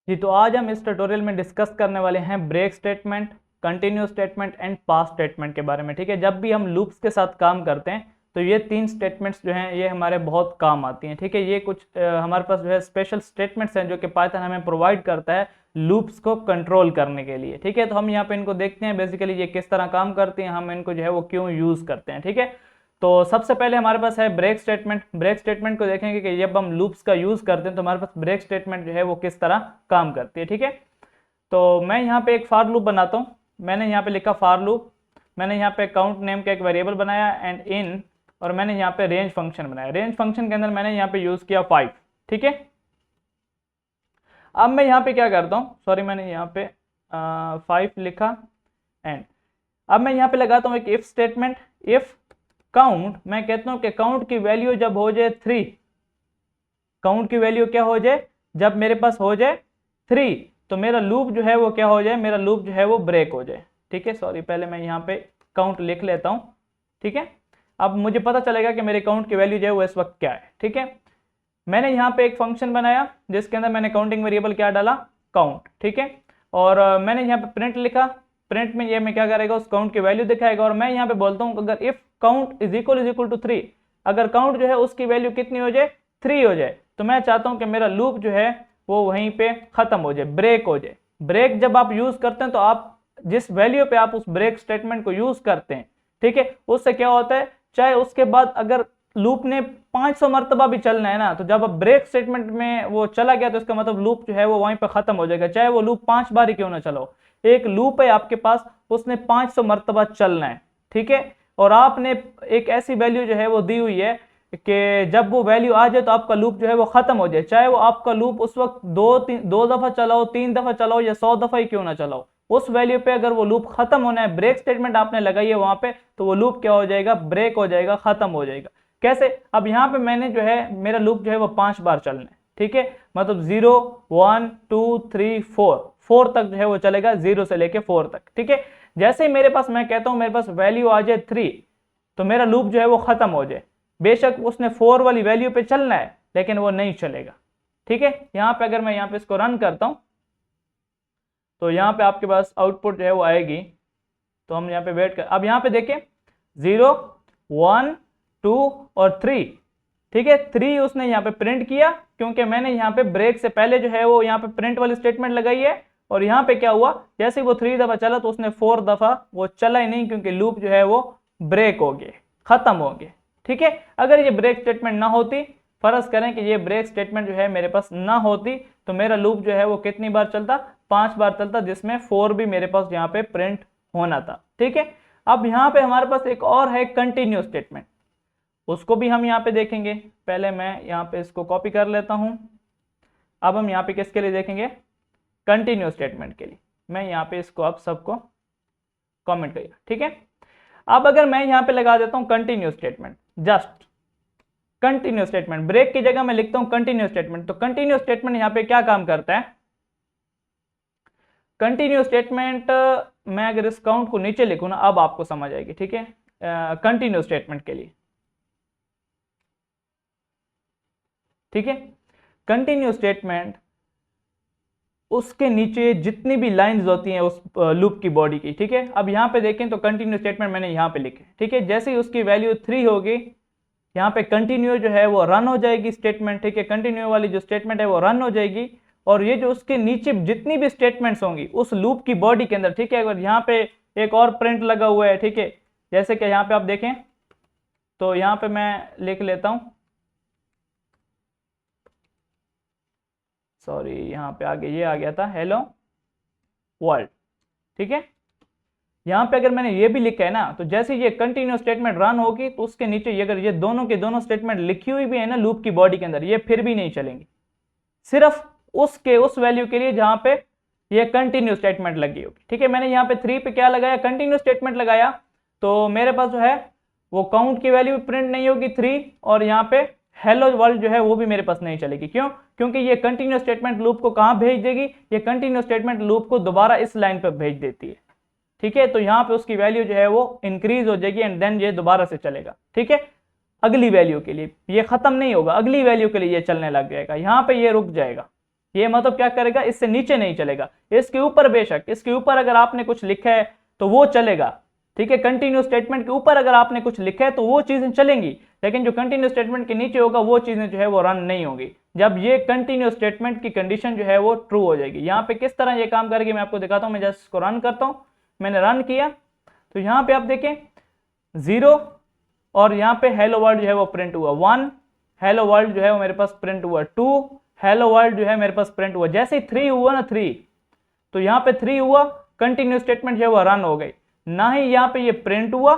जी, तो आज हम इस ट्यूटोरियल में डिस्कस करने वाले हैं break statement, continuous statement and pass statement के बारे में। ठीक है, जब भी हम लूप्स के साथ काम करते हैं तो ये तीन स्टेटमेंट्स जो हैं ये हमारे बहुत काम आती हैं। ठीक है, ये कुछ हमारे पास जो है स्पेशल स्टेटमेंट्स हैं जो कि पाइथन हमें प्रोवाइड करता है लूप्स को कंट्रोल करने के लिए। ठीक है, तो हम यहाँ पे इनको देखते हैं बेसिकली ये किस तरह काम करती हैं, हम इनको जो है वो क्यों यूज़ करते हैं। ठीक है, तो सबसे पहले हमारे पास है ब्रेक स्टेटमेंट। ब्रेक स्टेटमेंट को देखेंगे कि जब हम लूप्स का यूज करते हैं तो हमारे पास ब्रेक स्टेटमेंट जो है वो किस तरह काम करती है। ठीक है, तो मैं यहाँ पे एक फॉर लूप बनाता हूँ। मैंने यहाँ पे लिखा फॉर लूप, मैंने यहाँ पे काउंट नेम का एक वेरिएबल बनाया एंड इन, और मैंने यहाँ पे रेंज फंक्शन बनाया। रेंज फंक्शन के अंदर मैंने यहाँ पे यूज किया 5। ठीक है, अब मैं यहाँ पे क्या करता हूँ, सॉरी मैंने यहाँ पे 5 लिखा एंड अब मैं यहाँ पे लगाता हूँ एक इफ स्टेटमेंट। इफ काउंट, मैं कहता हूं कि काउंट की वैल्यू जब हो जाए 3, काउंट की वैल्यू क्या हो जाए, जब मेरे पास हो जाए 3, तो मेरा लूप जो है वो क्या हो जाए, मेरा लूप जो है वो ब्रेक हो जाए। ठीक है, सॉरी पहले मैं यहाँ पे काउंट लिख लेता हूँ। ठीक है, अब मुझे पता चलेगा कि मेरे काउंट की वैल्यू जो है वो इस वक्त क्या है। ठीक है, मैंने यहाँ पे एक फंक्शन बनाया जिसके अंदर मैंने काउंटिंग वेरिएबल क्या डाला, काउंट। ठीक है, और मैंने यहाँ पे प्रिंट लिखा। प्रिंट में ये मैं क्या करेगा, उस काउंट की वैल्यू दिखाएगा, और मैं यहाँ पे बोलता हूँ अगर if count is equal to 3, अगर काउंट जो है उसकी वैल्यू कितनी हो जाए, 3 हो जाए, तो मैं चाहता हूँ कि मेरा लूप जो है वो वहीं पे खत्म हो जाए, ब्रेक हो जाए। ब्रेक जब आप यूज करते हैं तो आप जिस वैल्यू पे आप उस ब्रेक स्टेटमेंट को यूज करते हैं, ठीक है, उससे क्या होता है, चाहे उसके बाद अगर लूप ने 500 मरतबा भी चलना है ना, तो जब अब ब्रेक स्टेटमेंट में वो चला गया तो इसका मतलब लूप जो है वो वहीं पे खत्म हो जाएगा, चाहे वो लूप 5 बार ही क्यों ना चलो। एक लूप है आपके पास, उसने 500 मरतबा चलना है। ठीक है, और आपने एक ऐसी वैल्यू जो है वो दी हुई है कि जब वो वैल्यू आ जाए तो आपका लूप जो है वो खत्म हो जाए, चाहे वो आपका लूप उस वक्त दो दफा चलाओ, 3 दफा चलाओ या 100 दफा ही क्यों ना चलाओ, उस वैल्यू पे अगर वो लूप खत्म होना है, ब्रेक स्टेटमेंट आपने लगाई है वहां पे, तो वो लूप क्या हो जाएगा, ब्रेक हो जाएगा, खत्म हो जाएगा। कैसे, अब यहाँ पे मैंने जो है मेरा लूप जो है वो 5 बार चलना है। ठीक है, मतलब 0 1 2 3 4 तक जो है वो चलेगा, 0 से लेके 4 तक। ठीक है, जैसे ही मेरे पास, मैं कहता हूं मेरे पास वैल्यू आ जाए 3, तो मेरा लूप जो है वो खत्म हो जाए। बेशक उसने 4 वाली वैल्यू पे चलना है लेकिन वो नहीं चलेगा। ठीक है, यहाँ पे अगर मैं यहाँ पे इसको रन करता हूं तो यहाँ पे आपके पास आउटपुट जो है वो आएगी। तो हम यहाँ पे वेट कर, अब यहाँ पे देखें 0 1 2 और 3। ठीक है, 3 उसने यहाँ पे प्रिंट किया क्योंकि मैंने यहाँ पे ब्रेक से पहले जो है वो यहाँ पे प्रिंट वाली स्टेटमेंट लगाई है, और यहाँ पे क्या हुआ, जैसे वो 3 दफा चला तो उसने 4 दफा वो चला ही नहीं क्योंकि लूप जो है वो ब्रेक हो गए, खत्म हो गए। ठीक है, अगर ये ब्रेक स्टेटमेंट ना होती, फर्ज करें कि ये ब्रेक स्टेटमेंट जो है मेरे पास ना होती, तो मेरा लूप जो है वो कितनी बार चलता, 5 बार चलता, जिसमें 4 भी मेरे पास यहाँ पे प्रिंट होना था। ठीक है, अब यहाँ पे हमारे पास एक और है कंटिन्यू स्टेटमेंट, उसको भी हम यहाँ पे देखेंगे। पहले मैं यहाँ पे इसको कॉपी कर लेता हूँ। अब हम यहाँ पे किसके लिए देखेंगे, कंटिन्यू स्टेटमेंट के लिए। मैं यहाँ पे इसको अब सबको कमेंट करिए। ठीक है, अब अगर मैं यहाँ पे लगा देता हूँ continue statement, just continue statement, break की जगह मैं लिखता हूँ कंटिन्यू स्टेटमेंट, तो कंटिन्यू स्टेटमेंट यहाँ पे क्या काम करता है, कंटिन्यू स्टेटमेंट, मैं अगर इस काउंट को नीचे लिखूँ ना, अब आपको समझ आएगी। ठीक है, कंटिन्यू स्टेटमेंट के लिए, ठीक है, कंटिन्यू स्टेटमेंट उसके नीचे जितनी भी लाइंस होती हैं उस लूप की बॉडी की। ठीक है, अब यहाँ पे देखें तो कंटिन्यू स्टेटमेंट मैंने यहाँ पे लिखे। ठीक है, जैसे ही उसकी वैल्यू 3 होगी, यहाँ पे कंटिन्यू जो है वो रन हो जाएगी स्टेटमेंट। ठीक है, कंटिन्यू वाली जो स्टेटमेंट है वो रन हो जाएगी, और ये जो उसके नीचे जितनी भी स्टेटमेंट्स होंगी उस लूप की बॉडी के अंदर, ठीक है, अगर यहाँ पे एक और प्रिंट लगा हुआ है, ठीक है, जैसे कि यहाँ पे आप देखें तो यहाँ पे मैं लिख लेता हूँ, सॉरी यहाँ पे आगे ये आ गया था, हेलो वर्ल्ड। ठीक है, यहाँ पे अगर मैंने ये भी लिखा है ना, तो जैसे ये कंटिन्यू स्टेटमेंट रन होगी तो उसके नीचे ये अगर ये दोनों के दोनों स्टेटमेंट लिखी हुई भी है ना लूप की बॉडी के अंदर, ये फिर भी नहीं चलेंगी, सिर्फ उस वैल्यू के लिए जहां पे ये कंटिन्यू स्टेटमेंट लगी होगी। ठीक है, मैंने यहाँ पे 3 पे क्या लगाया, कंटिन्यू स्टेटमेंट लगाया, तो मेरे पास जो है वो काउंट की वैल्यू प्रिंट नहीं होगी 3, और यहाँ पे हेलो वर्ल्ड जो है वो भी मेरे पास नहीं चलेगी। क्यों, क्योंकि ये कंटिन्यू स्टेटमेंट लूप को कहां भेज देगी, ये कंटिन्यू स्टेटमेंट लूप को दोबारा इस लाइन पर भेज देती है। ठीक है, तो यहाँ पे उसकी वैल्यू जो है वो इंक्रीज हो जाएगी एंड देन ये दोबारा से चलेगा। ठीक है, अगली वैल्यू के लिए ये खत्म नहीं होगा, अगली वैल्यू के लिए ये चलने लग जाएगा, यहाँ पे ये रुक जाएगा। ये मतलब क्या करेगा, इससे नीचे नहीं चलेगा, इसके ऊपर बेशक, इसके ऊपर अगर आपने कुछ लिखा है तो वो चलेगा, ठीक है। कंटिन्यू स्टेटमेंट के ऊपर अगर आपने कुछ लिखा है तो वो चीजें चलेंगी, लेकिन जो कंटिन्यू स्टेटमेंट के नीचे होगा वो चीजें जो है वो रन नहीं होगी। जब ये कंटिन्यू स्टेटमेंट की कंडीशन जो है वो ट्रू हो जाएगी। यहाँ पे किस तरह ये काम करेगी मैं आपको दिखाता हूँ। मैं जस्ट इसको रन करता हूँ, मैंने रन किया तो यहाँ पे आप देखें 0 और यहाँ पे हेलो वर्ल्ड जो है वो प्रिंट हुआ, 1 हेलो वर्ल्ड जो है वो मेरे पास प्रिंट हुआ, 2 हेलो वर्ल्ड जो है मेरे पास प्रिंट हुआ। जैसे ही 3 हुआ ना 3, तो यहाँ पे 3 हुआ, कंटिन्यू स्टेटमेंट जो है वो रन हो गई, ना ही यहाँ पे ये प्रिंट हुआ,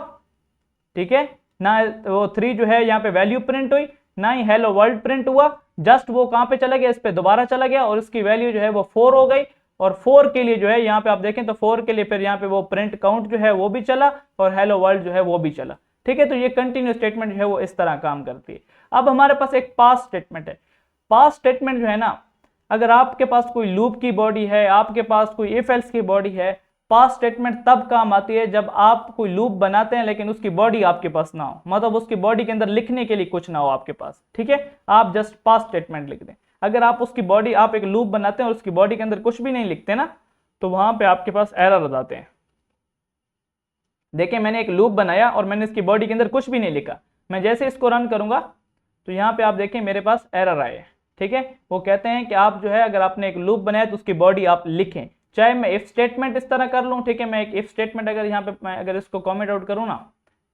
ठीक है, ना वो 3 जो है यहाँ पे वैल्यू प्रिंट हुई, ना ही हेलो वर्ल्ड प्रिंट हुआ, जस्ट वो कहाँ पे चला गया, इस पे दोबारा चला गया और इसकी वैल्यू जो है वो 4 हो गई। और 4 के लिए जो है यहाँ पे आप देखें तो 4 के लिए फिर यहाँ पे वो प्रिंट काउंट जो है वो भी चला और हेलो वर्ल्ड जो है वो भी चला, ठीक है। तो ये कंटिन्यू स्टेटमेंट जो है वो इस तरह काम करती है। अब हमारे पास एक पास स्टेटमेंट है। पास स्टेटमेंट जो है ना, अगर आपके पास कोई लूप की बॉडी है, आपके पास कोई इफ एल्स की बॉडी है, पास स्टेटमेंट तब काम आती है जब आप कोई लूप बनाते हैं लेकिन उसकी बॉडी आपके पास ना हो, मतलब उसकी बॉडी के अंदर लिखने के लिए कुछ ना हो आपके पास, ठीक है। आप जस्ट पास स्टेटमेंट लिख दें। अगर आप उसकी बॉडी, आप एक लूप बनाते हैं और उसकी बॉडी के अंदर कुछ भी नहीं लिखते ना, तो वहां पे आपके पास एरर आते हैं। देखिए मैंने एक लूप बनाया और मैंने इसकी बॉडी के अंदर कुछ भी नहीं लिखा, मैं जैसे इसको रन करूंगा तो यहाँ पे आप देखें मेरे पास एरर आए, ठीक है। वो कहते हैं कि आप जो है अगर आपने एक लूप बनाया तो उसकी बॉडी आप लिखें, चाहे मैं इफ स्टेटमेंट इस तरह कर लूँ, ठीक है। मैं एक इफ स्टेटमेंट अगर यहाँ पे मैं अगर इसको कमेंट आउट करूँ ना,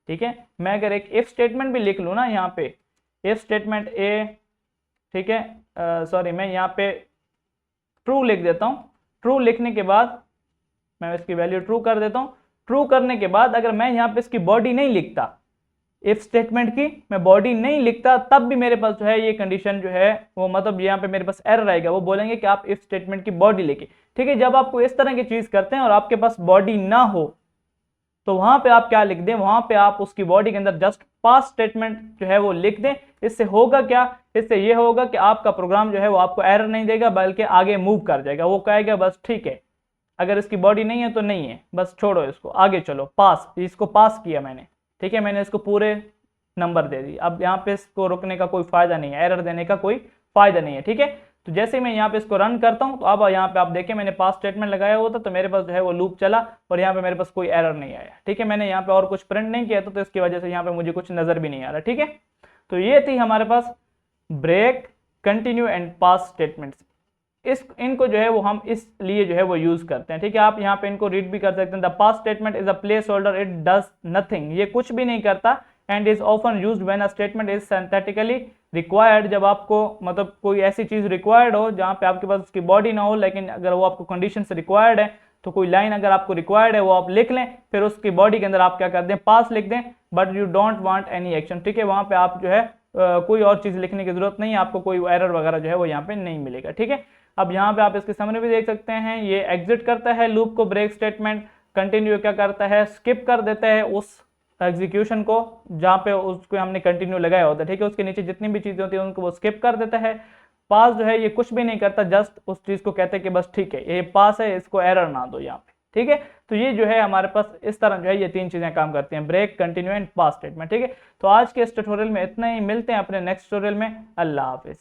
ठीक है, मैं अगर एक इफ स्टेटमेंट भी लिख लूँ ना यहाँ पे, इफ स्टेटमेंट ए, ठीक है, सॉरी मैं यहाँ पे ट्रू लिख देता हूँ। ट्रू लिखने के बाद मैं इसकी वैल्यू ट्रू कर देता हूँ। ट्रू करने के बाद अगर मैं यहाँ पे इसकी बॉडी नहीं लिखता, इफ स्टेटमेंट की मैं बॉडी नहीं लिखता, तब भी मेरे पास जो है ये कंडीशन जो है वो, मतलब यहाँ पे मेरे पास एरर आएगा। वो बोलेंगे कि आप इफ स्टेटमेंट की बॉडी लिखे, ठीक है। जब आपको इस तरह की चीज करते हैं और आपके पास बॉडी ना हो तो वहां पे आप क्या लिख दें, वहां पे आप उसकी बॉडी के अंदर जस्ट पास स्टेटमेंट जो है वो लिख दें। इससे होगा क्या, इससे ये होगा कि आपका प्रोग्राम जो है वो आपको एरर नहीं देगा बल्कि आगे मूव कर जाएगा। वो कहेगा बस ठीक है, अगर इसकी बॉडी नहीं है तो नहीं है, बस छोड़ो इसको, आगे चलो, पास, इसको पास किया मैंने, ठीक है, मैंने इसको पूरे नंबर दे दी। अब यहाँ पे इसको रुकने का कोई फायदा नहीं है, एरर देने का कोई फायदा नहीं है, ठीक है। तो जैसे मैं यहाँ पे इसको रन करता हूँ तो अब यहाँ पे आप देखें मैंने पास स्टेटमेंट लगाया हुआ था तो मेरे पास जो है वो लूप चला और यहाँ पे मेरे पास कोई एरर नहीं आया, ठीक है। मैंने यहाँ पे और कुछ प्रिंट नहीं किया था तो इसकी वजह से यहाँ पे मुझे कुछ नजर भी नहीं आ रहा, ठीक है। तो ये थी हमारे पास break, continue and pass statements. इनको जो है वो हम इसलिए जो है वो यूज करते हैं, ठीक है। आप यहाँ पे इनको रीड भी कर सकते हैं। The pass statement is a place holder, it does nothing, ये कुछ भी नहीं करता। And is often used when a statement is synthetically required, जब आपको मतलब कोई ऐसी चीज रिक्वायर्ड हो जहाँ पे आपके पास उसकी बॉडी ना हो, लेकिन अगर वो आपको कंडीशन से रिक्वायर्ड है तो कोई लाइन अगर आपको रिक्वायर्ड है वो आप लिख लें, फिर उसकी बॉडी के अंदर आप क्या कर दें, पास लिख दें, but you don't want any action, ठीक है। वहां पे आप जो है कोई और चीज लिखने की जरूरत नहीं है, आपको कोई एरर वगैरह जो है वो यहाँ पे नहीं मिलेगा, ठीक है। अब यहाँ पे आप इसके समरी भी देख सकते हैं, ये एग्जिट करता है लूप को ब्रेक स्टेटमेंट, कंटिन्यू क्या करता है, स्किप कर देता है उस एग्जीक्यूशन को जहाँ पे उसको हमने कंटिन्यू लगाया होता है, ठीक है। उसके नीचे जितनी भी चीजें होती है उनको वो स्किप कर देता है। पास जो है ये कुछ भी नहीं करता, जस्ट उस चीज को कहते हैं कि बस ठीक है ये पास है, इसको एरर ना दो यहाँ पे, ठीक है। तो ये जो है हमारे पास इस तरह जो है ये 3 चीजें काम करती हैं, break, continue and pass statement, ठीक है। तो आज के इस ट्यूटोरियल में इतना ही, मिलते हैं अपने नेक्स्ट ट्यूटोरियल में। अल्लाह हाफिज।